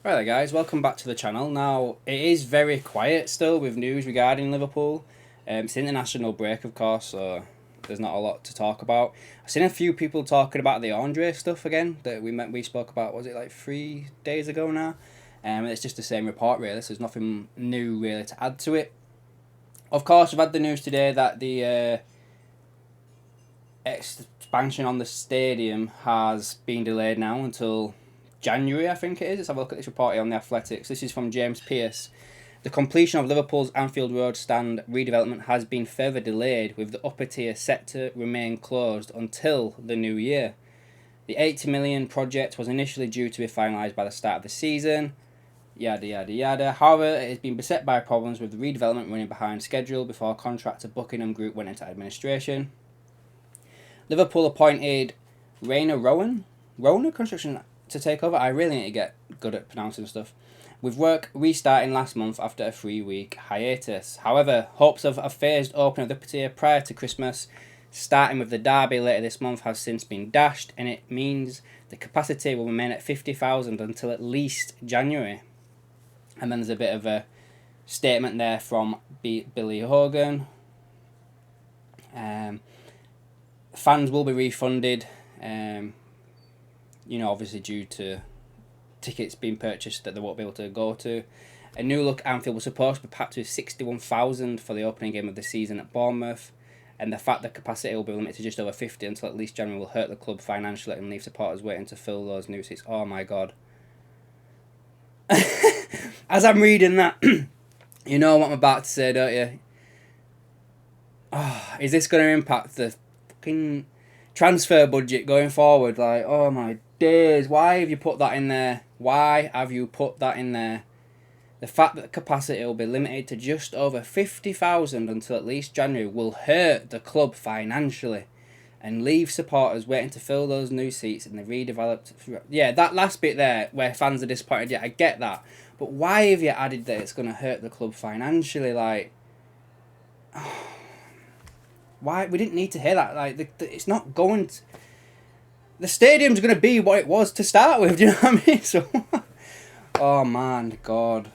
Right there guys, welcome back to the channel. Now, it is very quiet still with news regarding Liverpool. It's international break of course, so there's not a lot to talk about. I've seen a few people talking about the Andre stuff again that we spoke about, was it like 3 days ago now? It's just the same report really, so there's nothing new really to add to it. Of course, we've had the news today that the expansion on the stadium has been delayed now until January, I think it is. Let's have a look at this report here on the Athletics. This is from James Pearce. The completion of Liverpool's Anfield Road stand redevelopment has been further delayed, with the upper tier set to remain closed until the new year. The 80 million project was initially due to be finalised by the start of the season. Yada yada yada. However, it has been beset by problems with the redevelopment running behind schedule before contractor Buckingham Group went into administration. Liverpool appointed Rona Construction to take over. I really need to get good at pronouncing stuff. With work restarting last month after a 3-week hiatus. However, hopes of a phased opening of the upper tier prior to Christmas, starting with the derby later this month, has since been dashed, and it means the capacity will remain at 50,000 until at least January. And then there's a bit of a statement there from Billy Hogan. Fans will be refunded, obviously due to tickets being purchased that they won't be able to go to. A new look Anfield was supposed to be packed with 61,000 for the opening game of the season at Bournemouth, and the fact that capacity will be limited to just over 50 until at least January will hurt the club financially and leave supporters waiting to fill those new seats. Oh my god. As I'm reading that, you know what I'm about to say, don't you? Oh, is this going to impact the fucking transfer budget going forward? Like, oh my days, why have you put that in there? Why have you put that in there? The fact that capacity will be limited to just over 50,000 until at least January will hurt the club financially and leave supporters waiting to fill those new seats in the redeveloped... Yeah, that last bit there where fans are disappointed, yeah, I get that. But why have you added that it's going to hurt the club financially? Like... Why? We didn't need to hear that. Like, it's not going to... The stadium's going to be what it was to start with, do you know what I mean? So, oh man, God.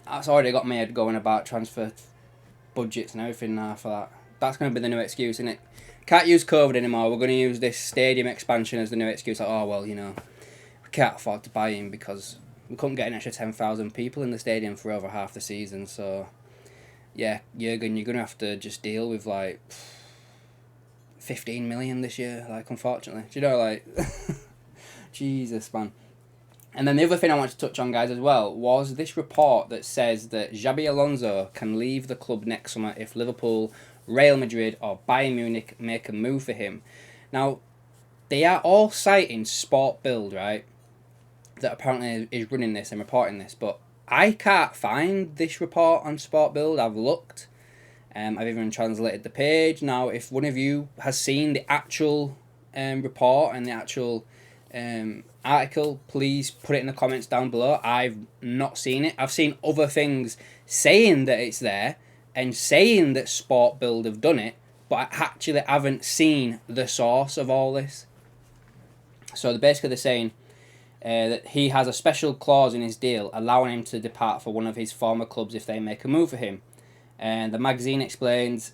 That's already got my head going about transfer budgets and everything now for that. That's going to be the new excuse, isn't it? Can't use COVID anymore. We're going to use this stadium expansion as the new excuse. Like, oh, well, we can't afford to buy in because we couldn't get an extra 10,000 people in the stadium for over half the season. So, yeah, Jurgen, you're going to have to just deal with, like... 15 million this year, like, unfortunately. Do you know, like... Jesus, man. And then the other thing I want to touch on, guys, as well, was this report that says that Xabi Alonso can leave the club next summer if Liverpool, Real Madrid or Bayern Munich make a move for him. Now, they are all citing Sport Build, right? That apparently is running this and reporting this, but I can't find this report on Sport Build. I've looked. I've even translated the page. Now, if one of you has seen the actual report and the actual article, please put it in the comments down below. I've not seen it. I've seen other things saying that it's there and saying that Sport Build have done it, but I actually haven't seen the source of all this. So basically they're saying that he has a special clause in his deal allowing him to depart for one of his former clubs if they make a move for him. And the magazine explains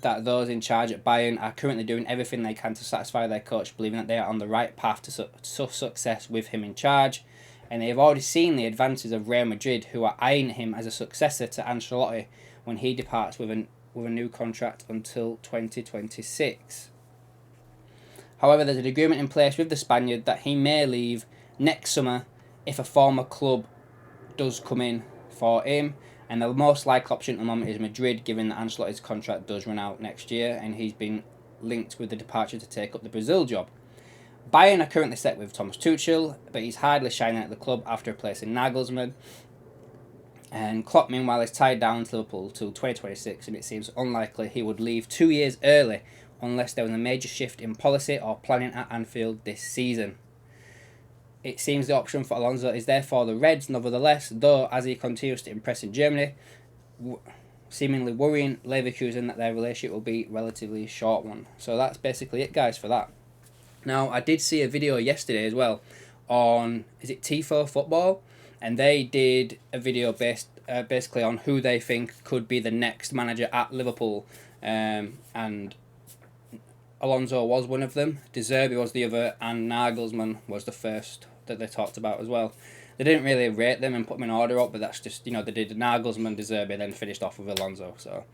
that those in charge at Bayern are currently doing everything they can to satisfy their coach, believing that they are on the right path to success with him in charge. And they have already seen the advances of Real Madrid, who are eyeing him as a successor to Ancelotti when he departs with a new contract until 2026. However, there's an agreement in place with the Spaniard that he may leave next summer if a former club does come in for him. And the most likely option at the moment is Madrid, given that Ancelotti's contract does run out next year and he's been linked with the departure to take up the Brazil job. Bayern are currently set with Thomas Tuchel, but he's hardly shining at the club after replacing Nagelsmann. And Klopp, meanwhile, is tied down to Liverpool till 2026, and it seems unlikely he would leave 2 years early unless there was a major shift in policy or planning at Anfield this season. It seems the option for Alonso is therefore the Reds, nevertheless, though as he continues to impress in Germany, seemingly worrying Leverkusen that their relationship will be relatively short one. So that's basically it, guys, for that. Now, I did see a video yesterday as well on, is it Tifo Football? And they did a video based basically on who they think could be the next manager at Liverpool. And Alonso was one of them, De Zerbi was the other, and Nagelsmann was the first that they talked about as well. They didn't really rate them and put them in order up, but that's just, they did Nagelsmann, De Zerbi, then finished off with Alonso. So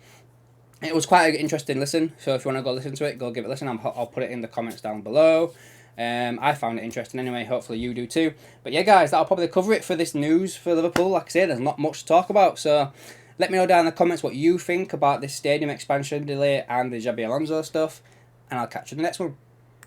it was quite an interesting listen. So if you want to go listen to it, go give it a listen. I'll put it in the comments down below. I found it interesting anyway. Hopefully you do too. But yeah, guys, that'll probably cover it for this news for Liverpool. Like I say, there's not much to talk about. So let me know down in the comments what you think about this stadium expansion delay and the Xabi Alonso stuff. And I'll catch you in the next one.